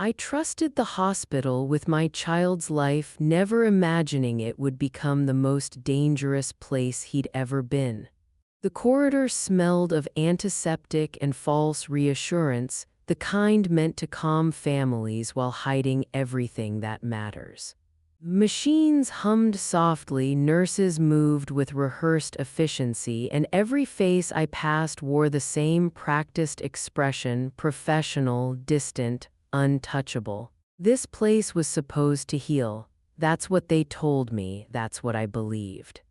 I trusted the hospital with my child's life, never imagining it would become the most dangerous place he'd ever been. The corridor smelled of antiseptic and false reassurance, the kind meant to calm families while hiding everything that matters. Machines hummed softly, nurses moved with rehearsed efficiency, and every face I passed wore the same practiced expression: professional, distant, untouchable. This place was supposed to heal. That's what they told me, that's what I believed.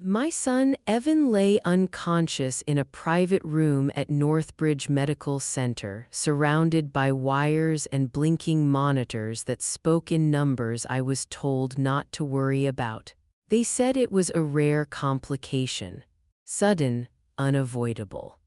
My son, Evan, lay unconscious in a private room at Northbridge Medical Center, surrounded by wires and blinking monitors that spoke in numbers I was told not to worry about. They said it was a rare complication. Sudden, unavoidable.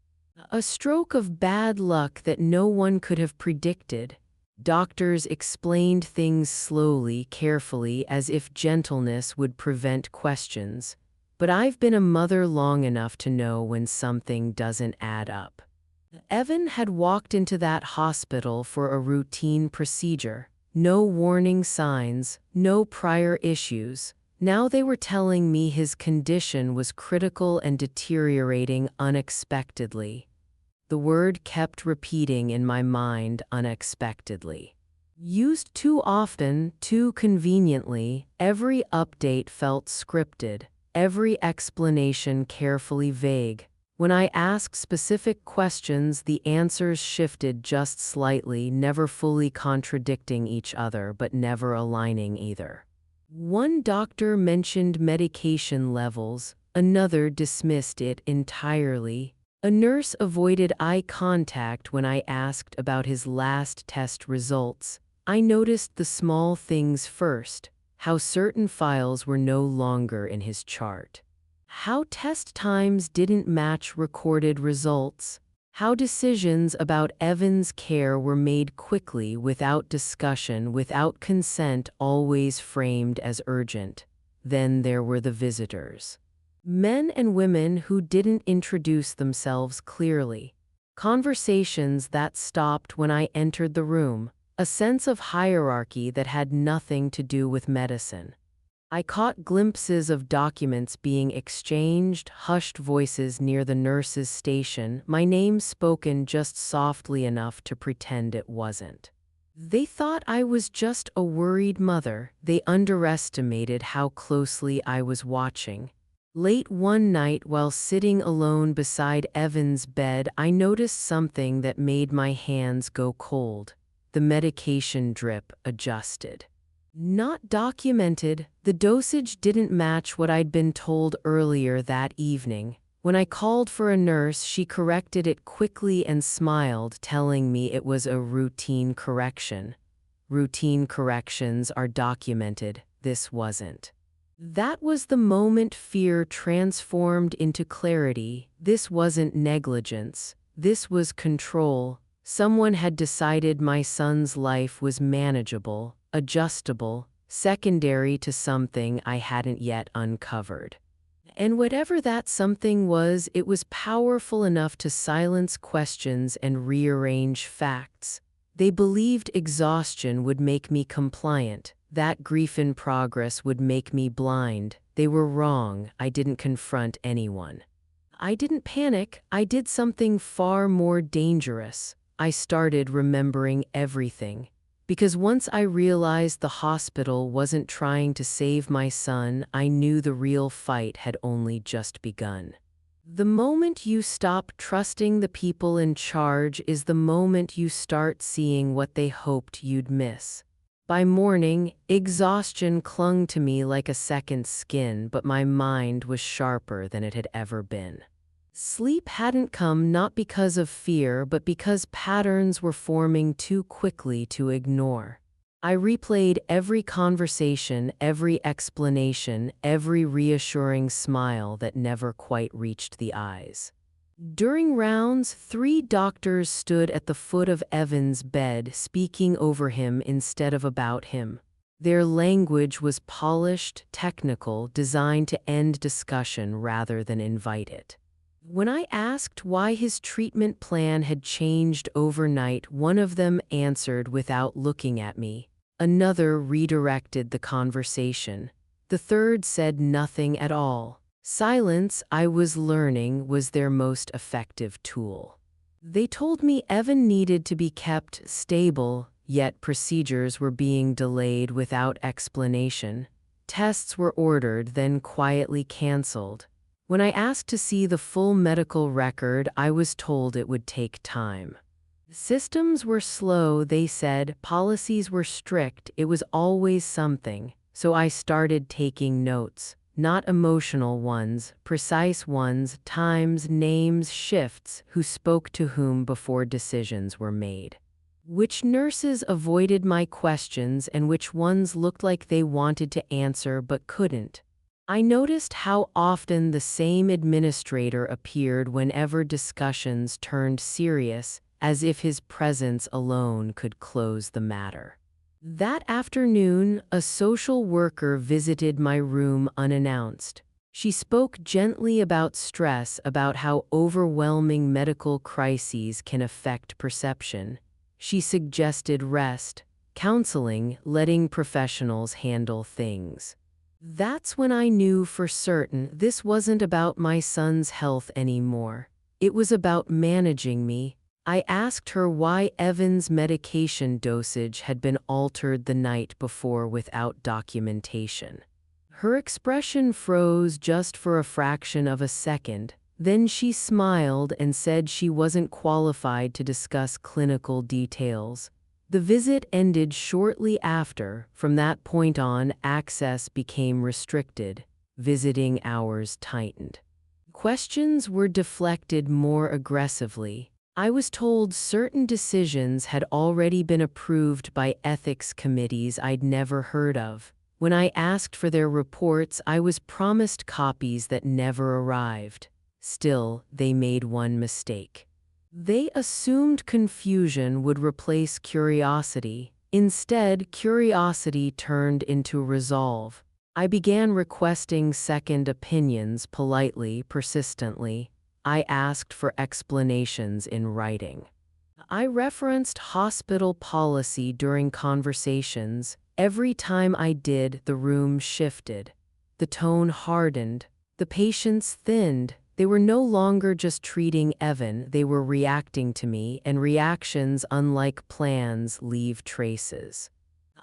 A stroke of bad luck that no one could have predicted. Doctors explained things slowly, carefully, as if gentleness would prevent questions. But I've been a mother long enough to know when something doesn't add up. Evan had walked into that hospital for a routine procedure. No warning signs, no prior issues. Now they were telling me his condition was critical and deteriorating unexpectedly. The word kept repeating in my mind: unexpectedly. Used too often, too conveniently, every update felt scripted. Every explanation carefully vague. When I asked specific questions, the answers shifted just slightly, never fully contradicting each other, but never aligning either. One doctor mentioned medication levels, another dismissed it entirely. A nurse avoided eye contact when I asked about his last test results. I noticed the small things first. How certain files were no longer in his chart. How test times didn't match recorded results. How decisions about Evan's care were made quickly, without discussion, without consent, always framed as urgent. Then there were the visitors. Men and women who didn't introduce themselves clearly. Conversations that stopped when I entered the room. A sense of hierarchy that had nothing to do with medicine. I caught glimpses of documents being exchanged, hushed voices near the nurse's station, my name spoken just softly enough to pretend it wasn't. They thought I was just a worried mother. They underestimated how closely I was watching. Late one night, while sitting alone beside Evan's bed, I noticed something that made my hands go cold. The medication drip adjusted. Not documented, the dosage didn't match what I'd been told earlier that evening. When I called for a nurse, she corrected it quickly and smiled, telling me it was a routine correction. Routine corrections are documented, this wasn't. That was the moment fear transformed into clarity. This wasn't negligence, this was control. Someone had decided my son's life was manageable, adjustable, secondary to something I hadn't yet uncovered. And whatever that something was, it was powerful enough to silence questions and rearrange facts. They believed exhaustion would make me compliant, that grief in progress would make me blind. They were wrong. I didn't confront anyone. I didn't panic. I did something far more dangerous. I started remembering everything. Because once I realized the hospital wasn't trying to save my son, I knew the real fight had only just begun. The moment you stop trusting the people in charge is the moment you start seeing what they hoped you'd miss. By morning, exhaustion clung to me like a second skin, but my mind was sharper than it had ever been. Sleep hadn't come not because of fear, but because patterns were forming too quickly to ignore. I replayed every conversation, every explanation, every reassuring smile that never quite reached the eyes. During rounds, 3 doctors stood at the foot of Evan's bed, speaking over him instead of about him. Their language was polished, technical, designed to end discussion rather than invite it. When I asked why his treatment plan had changed overnight, one of them answered without looking at me. Another redirected the conversation. The third said nothing at all. Silence, I was learning, was their most effective tool. They told me Evan needed to be kept stable, yet procedures were being delayed without explanation. Tests were ordered, then quietly canceled. When I asked to see the full medical record, I was told it would take time. Systems were slow, they said, policies were strict, it was always something, so I started taking notes. Not emotional ones, precise ones, times, names, shifts, who spoke to whom before decisions were made. Which nurses avoided my questions and which ones looked like they wanted to answer but couldn't. I noticed how often the same administrator appeared whenever discussions turned serious, as if his presence alone could close the matter. That afternoon, a social worker visited my room unannounced. She spoke gently about stress, about how overwhelming medical crises can affect perception. She suggested rest, counseling, letting professionals handle things. That's when I knew for certain this wasn't about my son's health anymore. It was about managing me. I asked her why Evan's medication dosage had been altered the night before without documentation. Her expression froze just for a fraction of a second. Then she smiled and said she wasn't qualified to discuss clinical details. The visit ended shortly after. From that point on, access became restricted. Visiting hours tightened. Questions were deflected more aggressively. I was told certain decisions had already been approved by ethics committees I'd never heard of. When I asked for their reports, I was promised copies that never arrived. Still, they made one mistake. They assumed confusion would replace curiosity. Instead, curiosity turned into resolve. I began requesting second opinions politely, persistently. I asked for explanations in writing. I referenced hospital policy during conversations. Every time I did, the room shifted. The tone hardened. The patients thinned. They were no longer just treating Evan, they were reacting to me, and reactions, unlike plans, leave traces.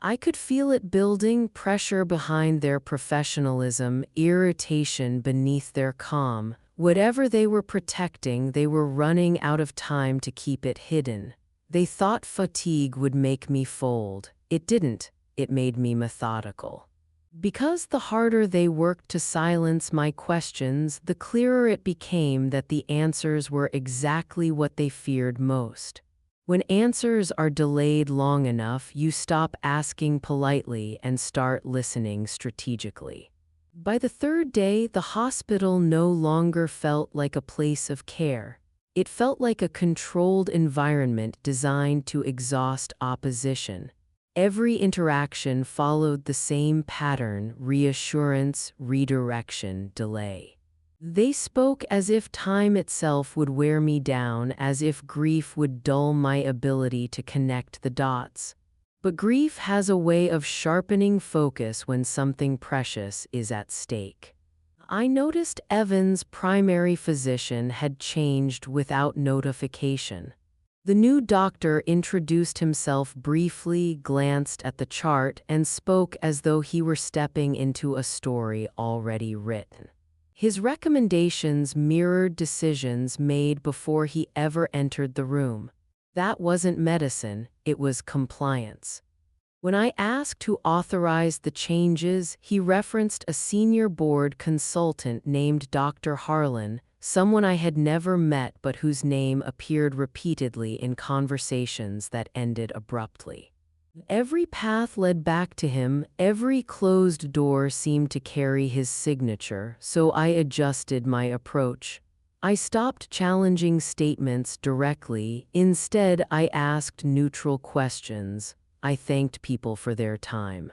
I could feel it building, pressure behind their professionalism, irritation beneath their calm. Whatever they were protecting, they were running out of time to keep it hidden. They thought fatigue would make me fold. It didn't. It made me methodical. Because the harder they worked to silence my questions, the clearer it became that the answers were exactly what they feared most. When answers are delayed long enough, you stop asking politely and start listening strategically. By the third day, the hospital no longer felt like a place of care. It felt like a controlled environment designed to exhaust opposition. Every interaction followed the same pattern: reassurance, redirection, delay. They spoke as if time itself would wear me down, as if grief would dull my ability to connect the dots. But grief has a way of sharpening focus when something precious is at stake. I noticed Evan's primary physician had changed without notification. The new doctor introduced himself briefly, glanced at the chart, and spoke as though he were stepping into a story already written. His recommendations mirrored decisions made before he ever entered the room. That wasn't medicine, it was compliance. When I asked who authorized the changes, he referenced a senior board consultant named Dr. Harlan, someone I had never met but whose name appeared repeatedly in conversations that ended abruptly. Every path led back to him, every closed door seemed to carry his signature, so I adjusted my approach. I stopped challenging statements directly. Instead, I asked neutral questions. I thanked people for their time.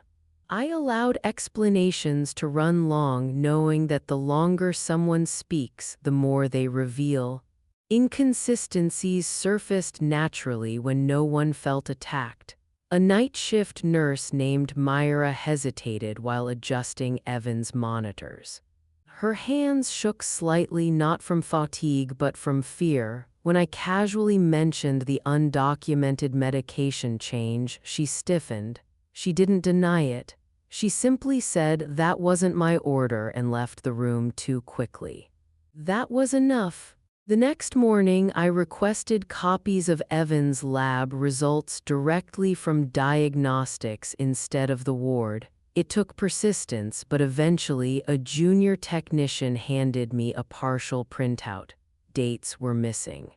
I allowed explanations to run long, knowing that the longer someone speaks, the more they reveal. Inconsistencies surfaced naturally when no one felt attacked. A night shift nurse named Myra hesitated while adjusting Evan's monitors. Her hands shook slightly, not from fatigue but from fear. When I casually mentioned the undocumented medication change, she stiffened. She didn't deny it. She simply said that wasn't my order and left the room too quickly. That was enough. The next morning, I requested copies of Evan's lab results directly from diagnostics instead of the ward. It took persistence, but eventually a junior technician handed me a partial printout. Dates were missing.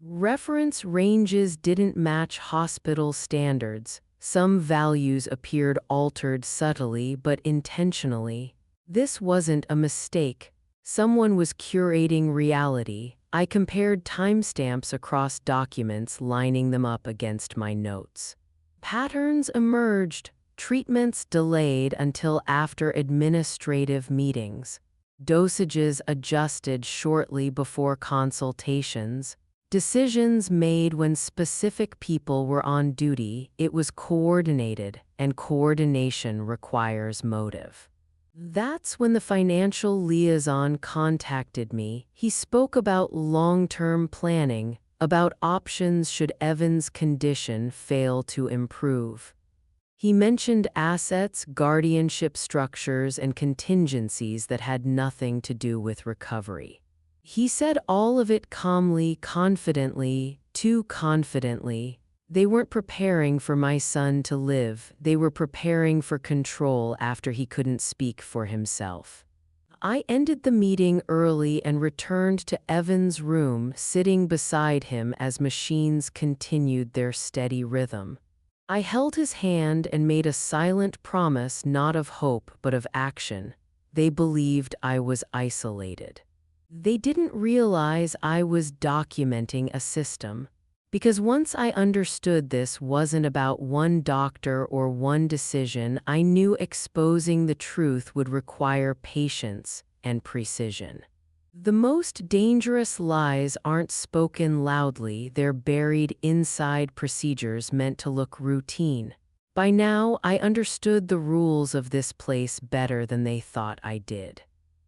Reference ranges didn't match hospital standards. Some values appeared altered subtly but intentionally. This wasn't a mistake. Someone was curating reality. I compared timestamps across documents, lining them up against my notes. Patterns emerged, treatments delayed until after administrative meetings, dosages adjusted shortly before consultations, decisions made when specific people were on duty. It was coordinated, and coordination requires motive. That's when the financial liaison contacted me. He spoke about long-term planning, about options should Evan's condition fail to improve. He mentioned assets, guardianship structures, and contingencies that had nothing to do with recovery. He said all of it calmly, confidently, too confidently. They weren't preparing for my son to live. They were preparing for control after he couldn't speak for himself. I ended the meeting early and returned to Evan's room, sitting beside him as machines continued their steady rhythm. I held his hand and made a silent promise, not of hope but of action. They believed I was isolated. They didn't realize I was documenting a system. Because once I understood this wasn't about one doctor or one decision, I knew exposing the truth would require patience and precision. The most dangerous lies aren't spoken loudly, they're buried inside procedures meant to look routine. By now, I understood the rules of this place better than they thought I did.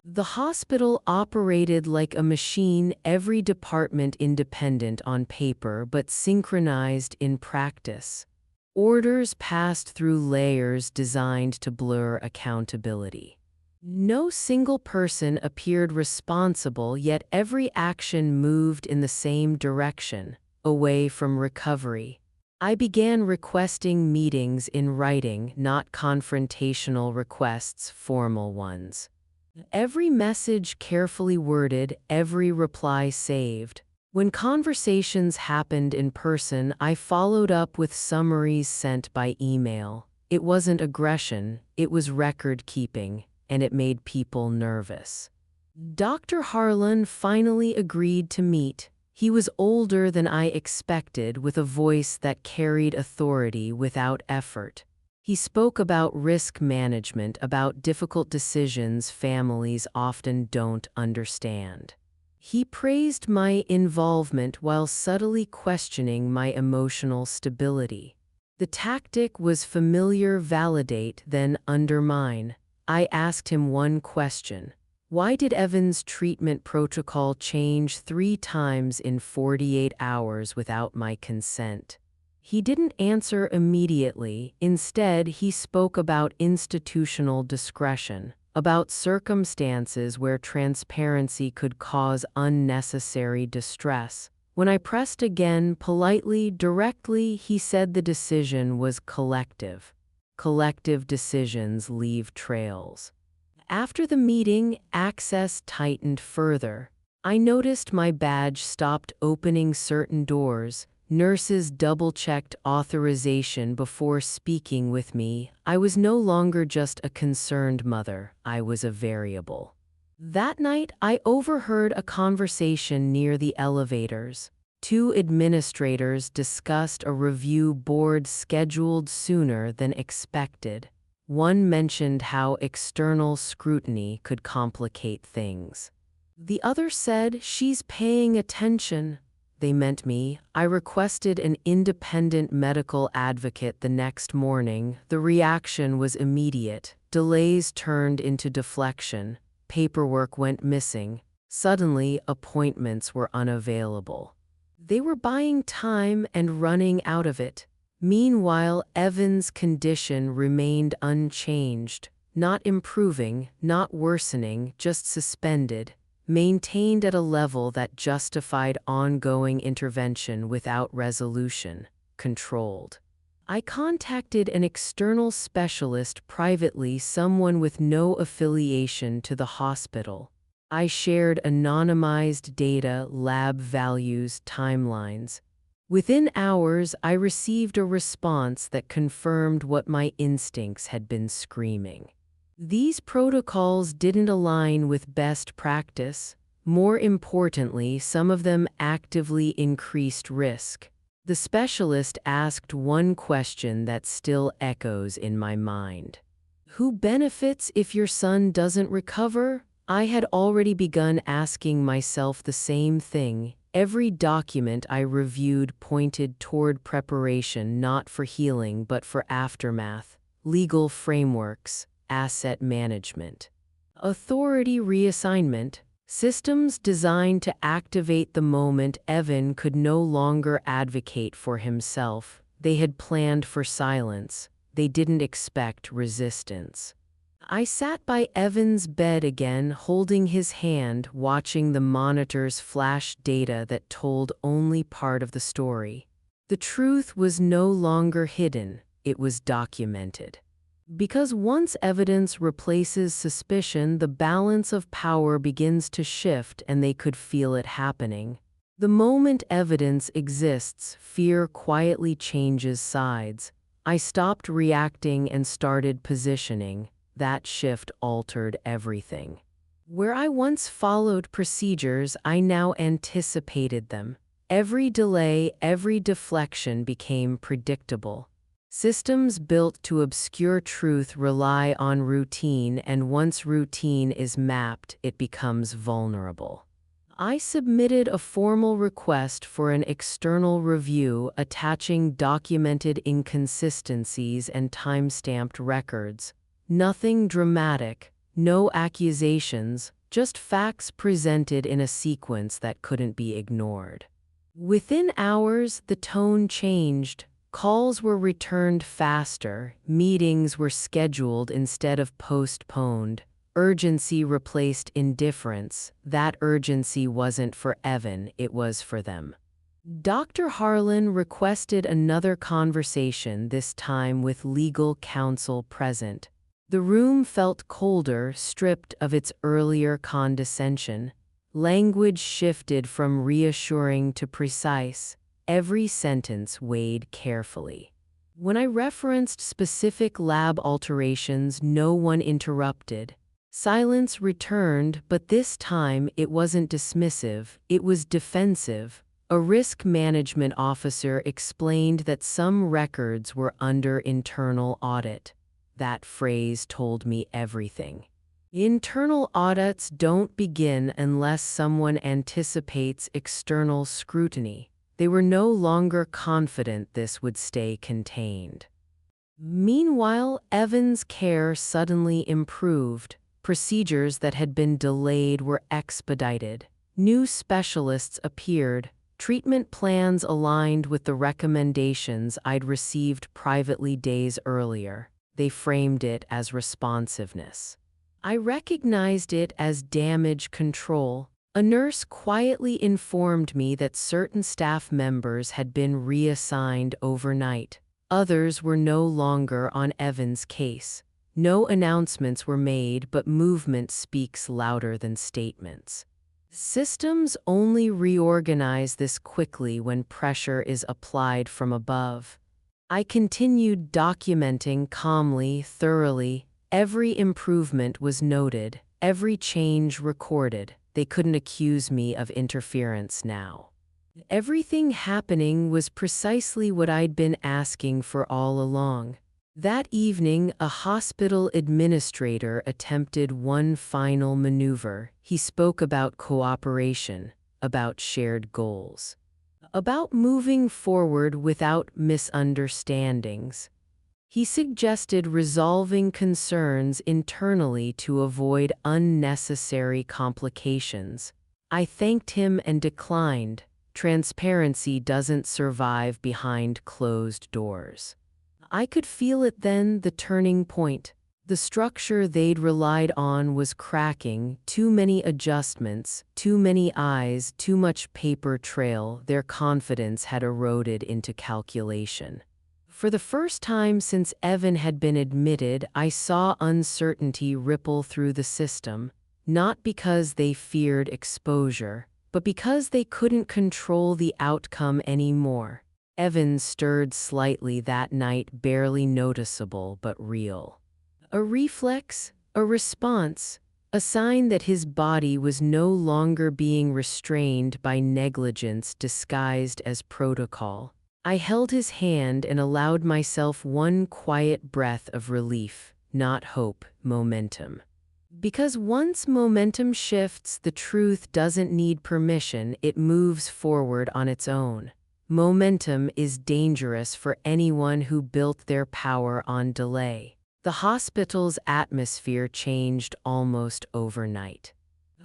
The hospital operated like a machine, every department independent on paper but synchronized in practice. Orders passed through layers designed to blur accountability. No single person appeared responsible, yet every action moved in the same direction, away from recovery. I began requesting meetings in writing, not confrontational requests, formal ones. Every message carefully worded, every reply saved. When conversations happened in person, I followed up with summaries sent by email. It wasn't aggression, it was record keeping, and it made people nervous. Dr. Harlan finally agreed to meet. He was older than I expected, with a voice that carried authority without effort. He spoke about risk management, about difficult decisions families often don't understand. He praised my involvement while subtly questioning my emotional stability. The tactic was familiar: validate, then undermine. I asked him one question. Why did Evan's treatment protocol change 3 times in 48 hours without my consent? He didn't answer immediately. Instead, he spoke about institutional discretion, about circumstances where transparency could cause unnecessary distress. When I pressed again, politely, directly, he said the decision was collective. Collective decisions leave trails. After the meeting, access tightened further. I noticed my badge stopped opening certain doors. Nurses double-checked authorization before speaking with me. I was no longer just a concerned mother, I was a variable. That night, I overheard a conversation near the elevators. 2 administrators discussed a review board scheduled sooner than expected. One mentioned how external scrutiny could complicate things. The other said, "She's paying attention." They meant me. I requested an independent medical advocate the next morning. The reaction was immediate. Delays turned into deflection. Paperwork went missing. Suddenly, appointments were unavailable. They were buying time and running out of it. Meanwhile, Evan's condition remained unchanged, not improving, not worsening, just suspended, maintained at a level that justified ongoing intervention without resolution, controlled. I contacted an external specialist privately, someone with no affiliation to the hospital. I shared anonymized data, lab values, timelines. Within hours, I received a response that confirmed what my instincts had been screaming. These protocols didn't align with best practice. More importantly, some of them actively increased risk. The specialist asked one question that still echoes in my mind. Who benefits if your son doesn't recover? I had already begun asking myself the same thing. Every document I reviewed pointed toward preparation not for healing but for aftermath, legal frameworks, asset management, authority reassignment, systems designed to activate the moment Evan could no longer advocate for himself. They had planned for silence. They didn't expect resistance. I sat by Evan's bed again, holding his hand, watching the monitors flash data that told only part of the story. The truth was no longer hidden, it was documented. Because once evidence replaces suspicion, the balance of power begins to shift, and they could feel it happening. The moment evidence exists, fear quietly changes sides. I stopped reacting and started positioning. That shift altered everything. Where I once followed procedures, I now anticipated them. Every delay, every deflection became predictable. Systems built to obscure truth rely on routine, and once routine is mapped, it becomes vulnerable. I submitted a formal request for an external review attaching documented inconsistencies and time-stamped records. Nothing dramatic, no accusations, just facts presented in a sequence that couldn't be ignored. Within hours, the tone changed. Calls were returned faster, meetings were scheduled instead of postponed, urgency replaced indifference. That urgency wasn't for Evan, it was for them. Dr. Harlan requested another conversation, this time with legal counsel present. The room felt colder, stripped of its earlier condescension. Language shifted from reassuring to precise. Every sentence weighed carefully. When I referenced specific lab alterations, no one interrupted. Silence returned, but this time it wasn't dismissive, it was defensive. A risk management officer explained that some records were under internal audit. That phrase told me everything. Internal audits don't begin unless someone anticipates external scrutiny. They were no longer confident this would stay contained. Meanwhile, Evan's care suddenly improved. Procedures that had been delayed were expedited. New specialists appeared. Treatment plans aligned with the recommendations I'd received privately days earlier. They framed it as responsiveness. I recognized it as damage control. A nurse quietly informed me that certain staff members had been reassigned overnight. Others were no longer on Evan's case. No announcements were made, but movement speaks louder than statements. Systems only reorganize this quickly when pressure is applied from above. I continued documenting calmly, thoroughly. Every improvement was noted, every change recorded. They couldn't accuse me of interference now. Everything happening was precisely what I'd been asking for all along. That evening, a hospital administrator attempted one final maneuver. He spoke about cooperation, about shared goals, about moving forward without misunderstandings. He suggested resolving concerns internally to avoid unnecessary complications. I thanked him and declined. Transparency doesn't survive behind closed doors. I could feel it then, the turning point. The structure they'd relied on was cracking, too many adjustments, too many eyes, too much paper trail. Their confidence had eroded into calculation. For the first time since Evan had been admitted, I saw uncertainty ripple through the system, not because they feared exposure, but because they couldn't control the outcome anymore. Evan stirred slightly that night, barely noticeable but real. A reflex, a response, a sign that his body was no longer being restrained by negligence disguised as protocol. I held his hand and allowed myself one quiet breath of relief, not hope, momentum. Because once momentum shifts, the truth doesn't need permission, it moves forward on its own. Momentum is dangerous for anyone who built their power on delay. The hospital's atmosphere changed almost overnight.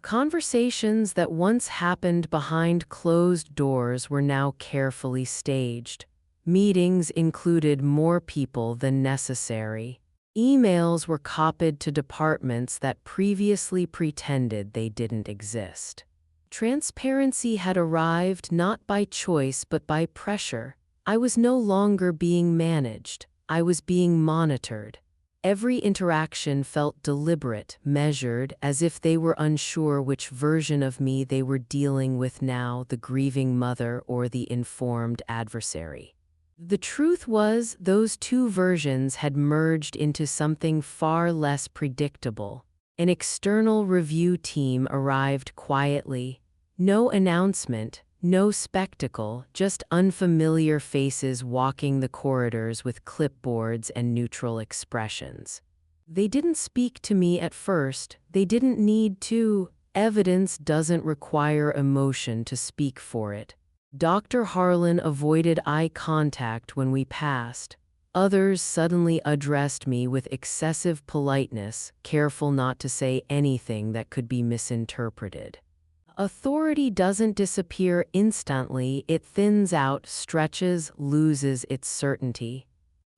Conversations that once happened behind closed doors were now carefully staged. Meetings included more people than necessary. Emails were copied to departments that previously pretended they didn't exist. Transparency had arrived not by choice but by pressure. I was no longer being managed. I was being monitored. Every interaction felt deliberate, measured, as if they were unsure which version of me they were dealing with now, the grieving mother or the informed adversary. The truth was, those two versions had merged into something far less predictable. An external review team arrived quietly. No announcement, no spectacle, just unfamiliar faces walking the corridors with clipboards and neutral expressions. They didn't speak to me at first. They didn't need to. Evidence doesn't require emotion to speak for it. Dr. Harlan avoided eye contact when we passed. Others suddenly addressed me with excessive politeness, careful not to say anything that could be misinterpreted. Authority doesn't disappear instantly, it thins out, stretches, loses its certainty.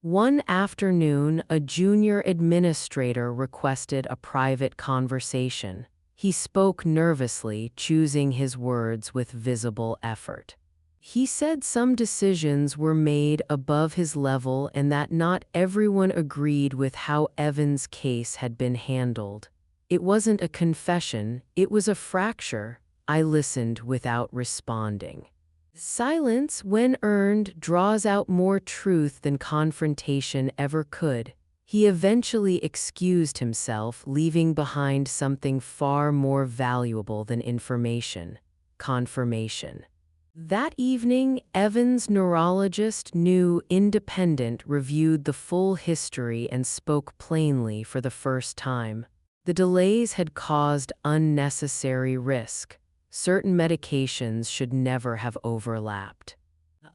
One afternoon, a junior administrator requested a private conversation. He spoke nervously, choosing his words with visible effort. He said some decisions were made above his level and that not everyone agreed with how Evan's case had been handled. It wasn't a confession, it was a fracture. I listened without responding. Silence, when earned, draws out more truth than confrontation ever could. He eventually excused himself, leaving behind something far more valuable than information: confirmation. That evening, Evan's neurologist, new, independent, reviewed the full history and spoke plainly for the first time. The delays had caused unnecessary risk. Certain medications should never have overlapped.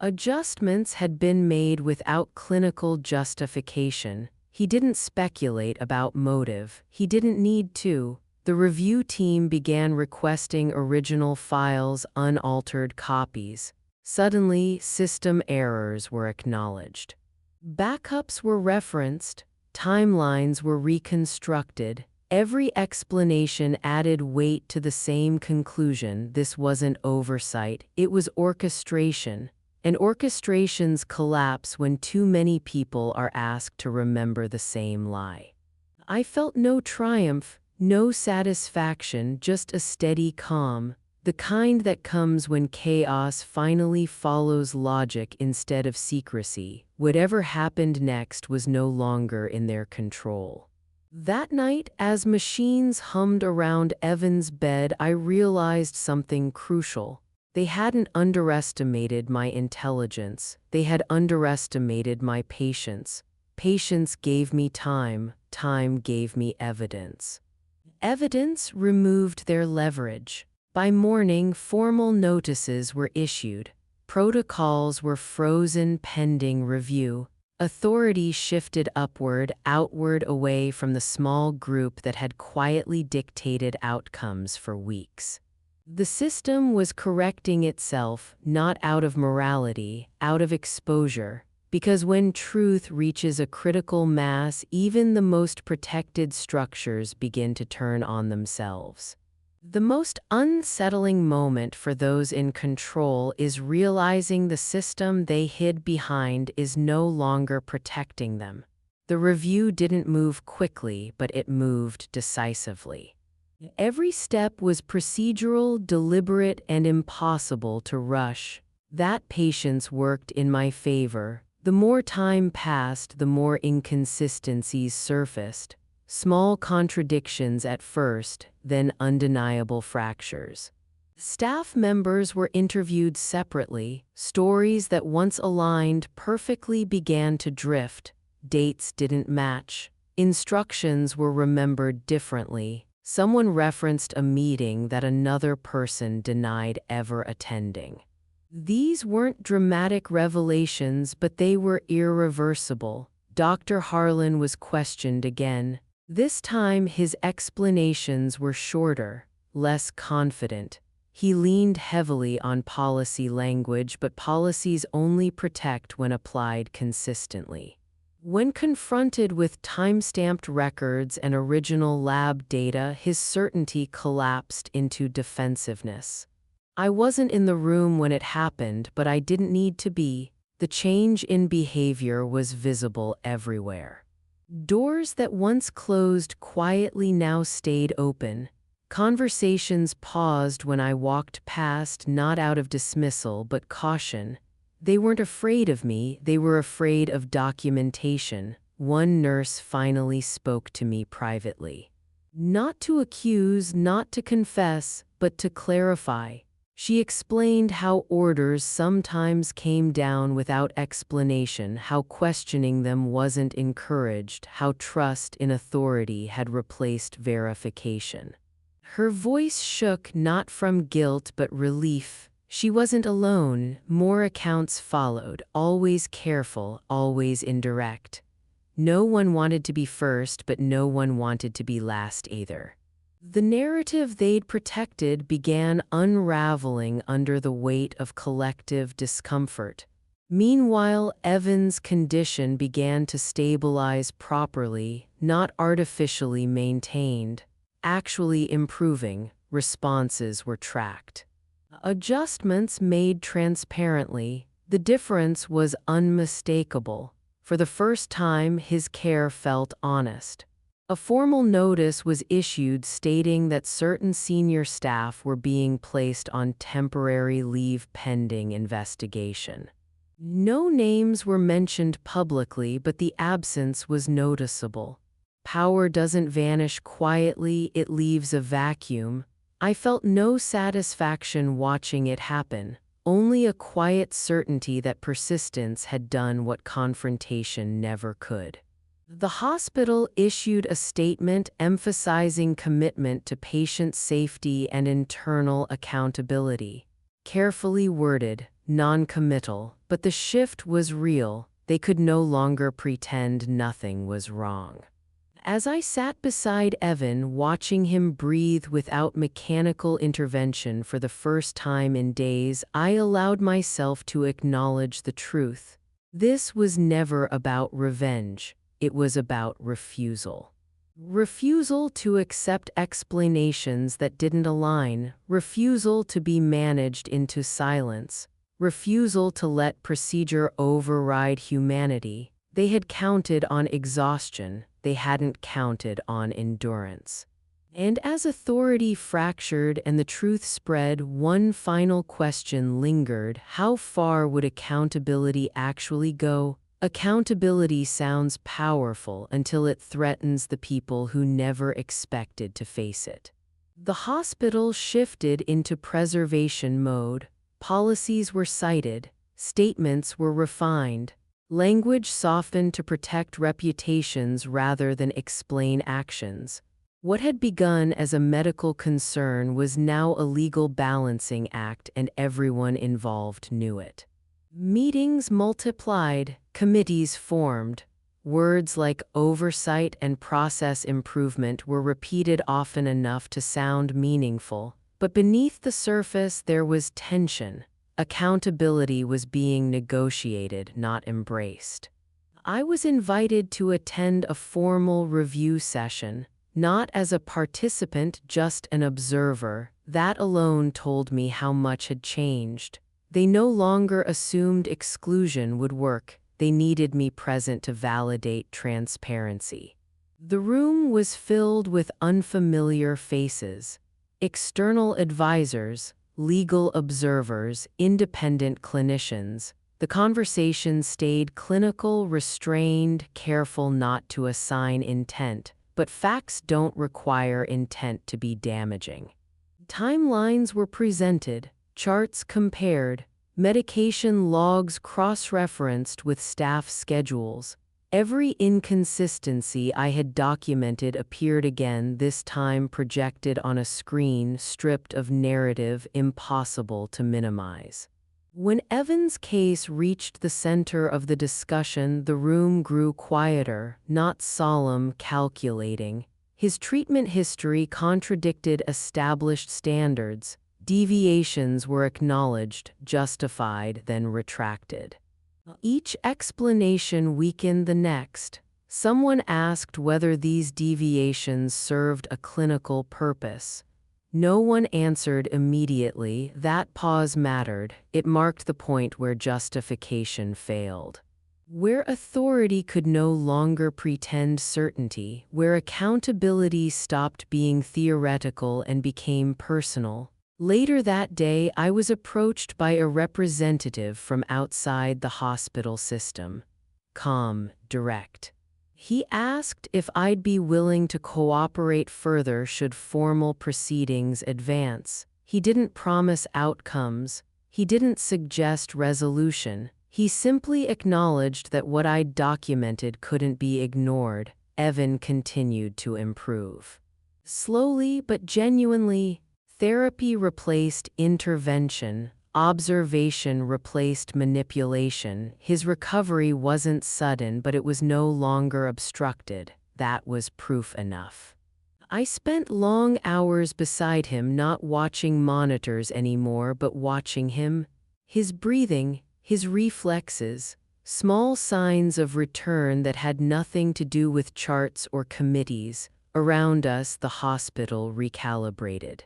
Adjustments had been made without clinical justification. He didn't speculate about motive. He didn't need to. The review team began requesting original files, unaltered copies. Suddenly, system errors were acknowledged. Backups were referenced. Timelines were reconstructed. Every explanation added weight to the same conclusion: this wasn't oversight, it was orchestration. And orchestrations collapse when too many people are asked to remember the same lie. I felt no triumph, no satisfaction, just a steady calm, the kind that comes when chaos finally follows logic instead of secrecy. Whatever happened next was no longer in their control. That night, as machines hummed around Evan's bed, I realized something crucial. They hadn't underestimated my intelligence. They had underestimated my patience. Patience gave me time, time gave me evidence. Evidence removed their leverage. By morning, formal notices were issued. Protocols were frozen pending review. Authority shifted upward, outward away from the small group that had quietly dictated outcomes for weeks. The system was correcting itself, not out of morality, out of exposure, because when truth reaches a critical mass, even the most protected structures begin to turn on themselves. The most unsettling moment for those in control is realizing the system they hid behind is no longer protecting them. The review didn't move quickly, but it moved decisively. Every step was procedural, deliberate, and impossible to rush. That patience worked in my favor. The more time passed, the more inconsistencies surfaced. Small contradictions at first, then undeniable fractures. Staff members were interviewed separately. Stories that once aligned perfectly began to drift. Dates didn't match. Instructions were remembered differently. Someone referenced a meeting that another person denied ever attending. These weren't dramatic revelations, but they were irreversible. Dr. Harlan was questioned again. This time his explanations were shorter, less confident. He leaned heavily on policy language, but policies only protect when applied consistently. When confronted with time-stamped records and original lab data, his certainty collapsed into defensiveness. I wasn't in the room when it happened, but I didn't need to be. The change in behavior was visible everywhere. Doors that once closed quietly now stayed open. Conversations paused when I walked past, not out of dismissal but caution. They weren't afraid of me, they were afraid of documentation. One nurse finally spoke to me privately. Not to accuse, not to confess, but to clarify. She explained how orders sometimes came down without explanation, how questioning them wasn't encouraged, how trust in authority had replaced verification. Her voice shook not from guilt but relief. She wasn't alone. More accounts followed, always careful, always indirect. No one wanted to be first, but no one wanted to be last either. The narrative they'd protected began unraveling under the weight of collective discomfort. Meanwhile, Evan's condition began to stabilize properly, not artificially maintained. Actually improving, responses were tracked. Adjustments made transparently. The difference was unmistakable. For the first time, his care felt honest. A formal notice was issued stating that certain senior staff were being placed on temporary leave pending investigation. No names were mentioned publicly, but the absence was noticeable. Power doesn't vanish quietly, it leaves a vacuum. I felt no satisfaction watching it happen, only a quiet certainty that persistence had done what confrontation never could. The hospital issued a statement emphasizing commitment to patient safety and internal accountability. Carefully worded, non-committal, but the shift was real. They could no longer pretend nothing was wrong. As I sat beside Evan, watching him breathe without mechanical intervention for the first time in days, I allowed myself to acknowledge the truth. This was never about revenge. It was about refusal. Refusal to accept explanations that didn't align, refusal to be managed into silence, refusal to let procedure override humanity. They had counted on exhaustion, they hadn't counted on endurance. And as authority fractured and the truth spread, one final question lingered: how far would accountability actually go? Accountability sounds powerful until it threatens the people who never expected to face it. The hospital shifted into preservation mode. Policies were cited, statements were refined. Language softened to protect reputations rather than explain actions. What had begun as a medical concern was now a legal balancing act, and everyone involved knew it. Meetings multiplied, committees formed. Words like oversight and process improvement were repeated often enough to sound meaningful, but beneath the surface there was tension. Accountability was being negotiated, not embraced. I was invited to attend a formal review session, not as a participant, just an observer. That alone told me how much had changed. They no longer assumed exclusion would work. They needed me present to validate transparency. The room was filled with unfamiliar faces. External advisors, legal observers, independent clinicians. The conversation stayed clinical, restrained, careful not to assign intent, but facts don't require intent to be damaging. Timelines were presented, charts compared, medication logs cross-referenced with staff schedules. Every inconsistency I had documented appeared again, this time projected on a screen stripped of narrative, impossible to minimize. When Evan's case reached the center of the discussion, the room grew quieter, not solemn, calculating. His treatment history contradicted established standards. Deviations were acknowledged, justified, then retracted. Each explanation weakened the next. Someone asked whether these deviations served a clinical purpose. No one answered immediately. That pause mattered. It marked the point where justification failed. Where authority could no longer pretend certainty, where accountability stopped being theoretical and became personal. Later that day, I was approached by a representative from outside the hospital system. Calm, direct. He asked if I'd be willing to cooperate further should formal proceedings advance. He didn't promise outcomes. He didn't suggest resolution. He simply acknowledged that what I'd documented couldn't be ignored. Evan continued to improve. Slowly but genuinely, therapy replaced intervention. Observation replaced manipulation. His recovery wasn't sudden, but it was no longer obstructed. That was proof enough. I spent long hours beside him, not watching monitors anymore, but watching him. His breathing, his reflexes, small signs of return that had nothing to do with charts or committees. Around us, the hospital recalibrated.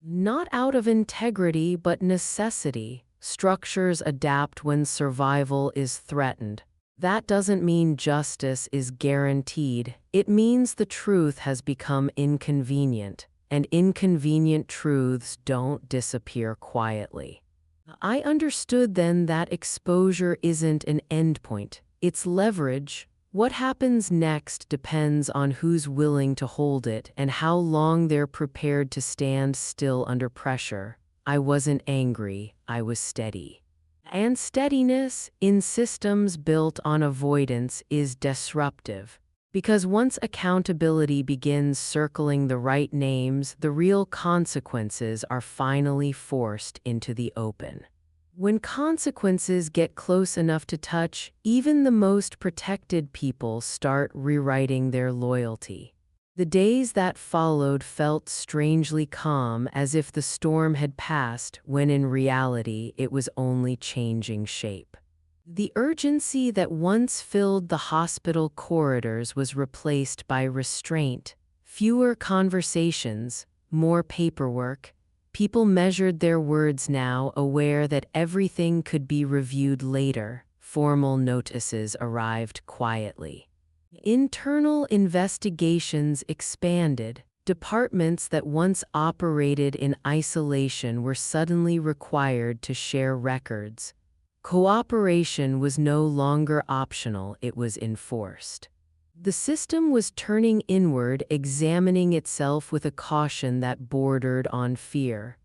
Not out of integrity, but necessity. Structures adapt when survival is threatened. That doesn't mean justice is guaranteed. It means the truth has become inconvenient, and inconvenient truths don't disappear quietly. I understood then that exposure isn't an endpoint. It's leverage. What happens next depends on who's willing to hold it and how long they're prepared to stand still under pressure. I wasn't angry, I was steady. And steadiness in systems built on avoidance is disruptive. Because once accountability begins circling the right names, the real consequences are finally forced into the open. When consequences get close enough to touch, even the most protected people start rewriting their loyalty. The days that followed felt strangely calm, as if the storm had passed, when in reality it was only changing shape. The urgency that once filled the hospital corridors was replaced by restraint. Fewer conversations, more paperwork. People measured their words now, aware that everything could be reviewed later. Formal notices arrived quietly. Internal investigations expanded. Departments that once operated in isolation were suddenly required to share records. Cooperation was no longer optional, it was enforced. The system was turning inward, examining itself with a caution that bordered on fear.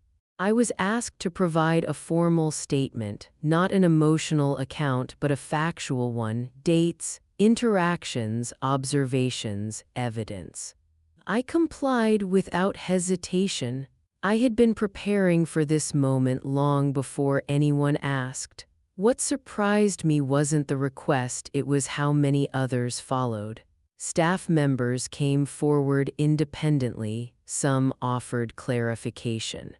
I was asked to provide a formal statement, not an emotional account but a factual one, dates, interactions, observations, evidence. I complied without hesitation. I had been preparing for this moment long before anyone asked. What surprised me wasn't the request, it was how many others followed. Staff members came forward independently, some offered clarification.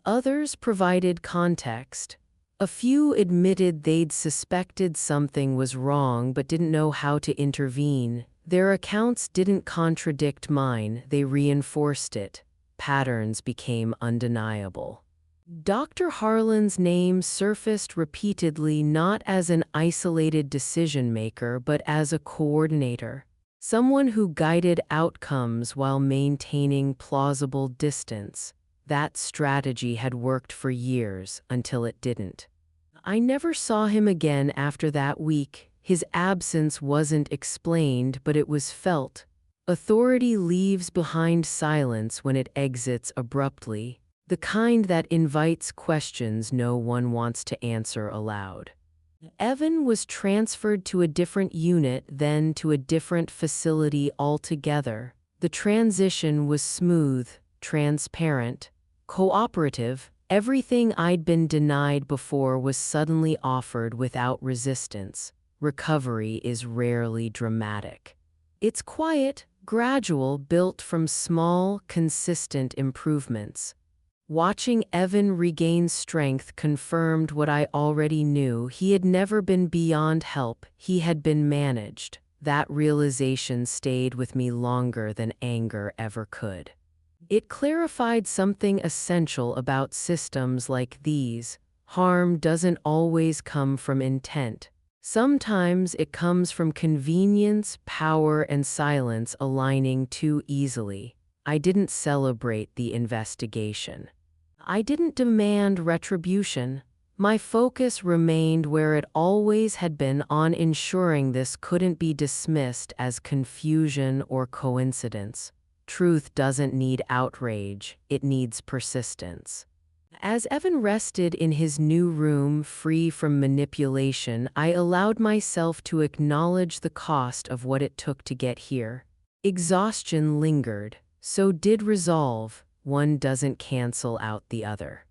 Others provided context. A few admitted they'd suspected something was wrong but didn't know how to intervene. Their accounts didn't contradict mine, they reinforced it. Patterns became undeniable. Dr. Harlan's name surfaced repeatedly, not as an isolated decision-maker but as a coordinator. Someone who guided outcomes while maintaining plausible distance. That strategy had worked for years until it didn't. I never saw him again after that week. His absence wasn't explained, but it was felt. Authority leaves behind silence when it exits abruptly, the kind that invites questions no one wants to answer aloud. Evan was transferred to a different unit, then to a different facility altogether. The transition was smooth, transparent, cooperative. Everything I'd been denied before was suddenly offered without resistance. Recovery is rarely dramatic. It's quiet, gradual, built from small, consistent improvements. Watching Evan regain strength confirmed what I already knew. He had never been beyond help, he had been managed. That realization stayed with me longer than anger ever could. It clarified something essential about systems like these. Harm doesn't always come from intent. Sometimes it comes from convenience, power, and silence aligning too easily. I didn't celebrate the investigation. I didn't demand retribution. My focus remained where it always had been, on ensuring this couldn't be dismissed as confusion or coincidence. Truth doesn't need outrage, it needs persistence. As Evan rested in his new room, free from manipulation, I allowed myself to acknowledge the cost of what it took to get here. Exhaustion lingered, so did resolve. One doesn't cancel out the other.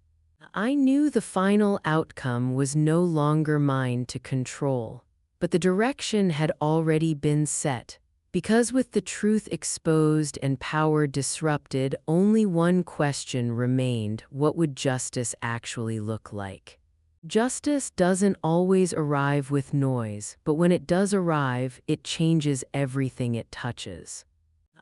I knew the final outcome was no longer mine to control, but the direction had already been set. Because with the truth exposed and power disrupted, only one question remained: what would justice actually look like? Justice doesn't always arrive with noise, but when it does arrive, it changes everything it touches.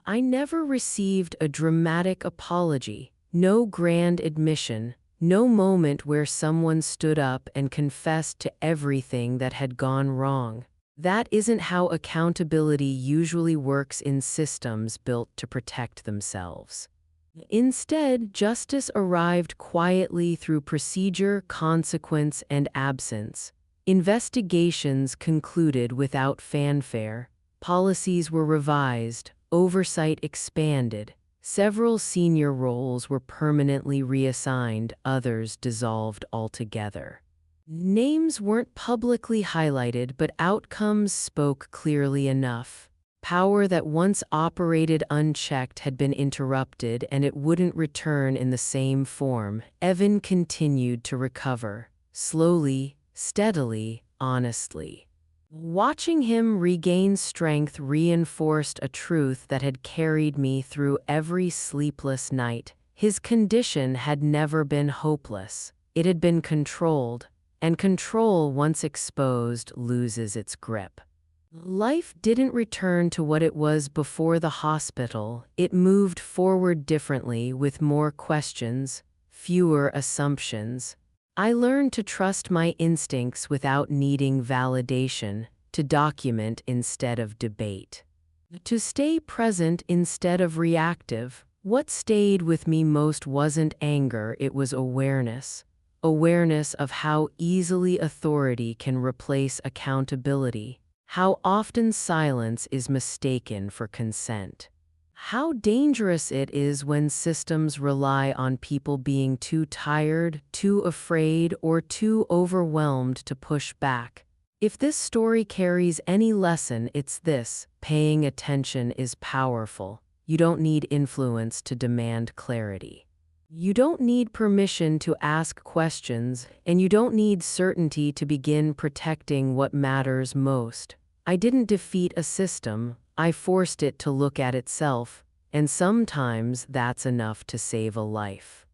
I never received a dramatic apology, no grand admission, no moment where someone stood up and confessed to everything that had gone wrong. That isn't how accountability usually works in systems built to protect themselves. Instead, justice arrived quietly through procedure, consequence, and absence. Investigations concluded without fanfare. Policies were revised, oversight expanded. Several senior roles were permanently reassigned, others dissolved altogether. Names weren't publicly highlighted, but outcomes spoke clearly enough. Power that once operated unchecked had been interrupted, and it wouldn't return in the same form. Evan continued to recover, slowly, steadily, honestly. Watching him regain strength reinforced a truth that had carried me through every sleepless night. His condition had never been hopeless. It had been controlled. And control, once exposed, loses its grip. Life didn't return to what it was before the hospital. It moved forward differently, with more questions, fewer assumptions. I learned to trust my instincts without needing validation, to document instead of debate, to stay present instead of reactive. What stayed with me most wasn't anger, it was awareness. Awareness of how easily authority can replace accountability, how often silence is mistaken for consent, how dangerous it is when systems rely on people being too tired, too afraid, or too overwhelmed to push back. If this story carries any lesson, it's this: paying attention is powerful. You don't need influence to demand clarity. You don't need permission to ask questions, and you don't need certainty to begin protecting what matters most. I didn't defeat a system, I forced it to look at itself, and sometimes that's enough to save a life.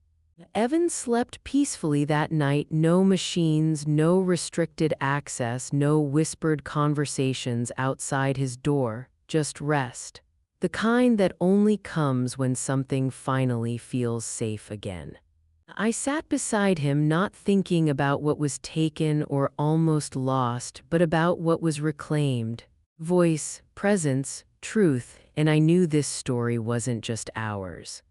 Evan slept peacefully that night. No machines, no restricted access, no whispered conversations outside his door, just rest. The kind that only comes when something finally feels safe again. I sat beside him, not thinking about what was taken or almost lost, but about what was reclaimed. Voice, presence, truth, and I knew this story wasn't just ours.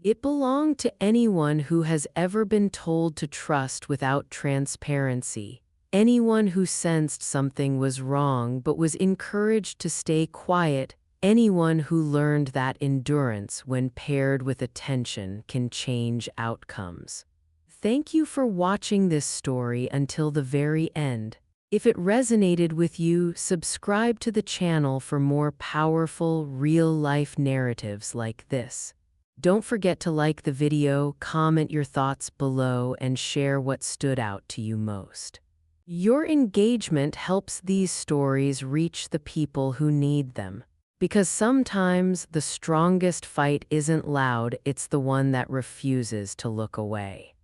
It belonged to anyone who has ever been told to trust without transparency. Anyone who sensed something was wrong but was encouraged to stay quiet. Anyone who learned that endurance, when paired with attention, can change outcomes. Thank you for watching this story until the very end. If it resonated with you, subscribe to the channel for more powerful, real-life narratives like this. Don't forget to like the video, comment your thoughts below, and share what stood out to you most. Your engagement helps these stories reach the people who need them. Because sometimes the strongest fight isn't loud, it's the one that refuses to look away.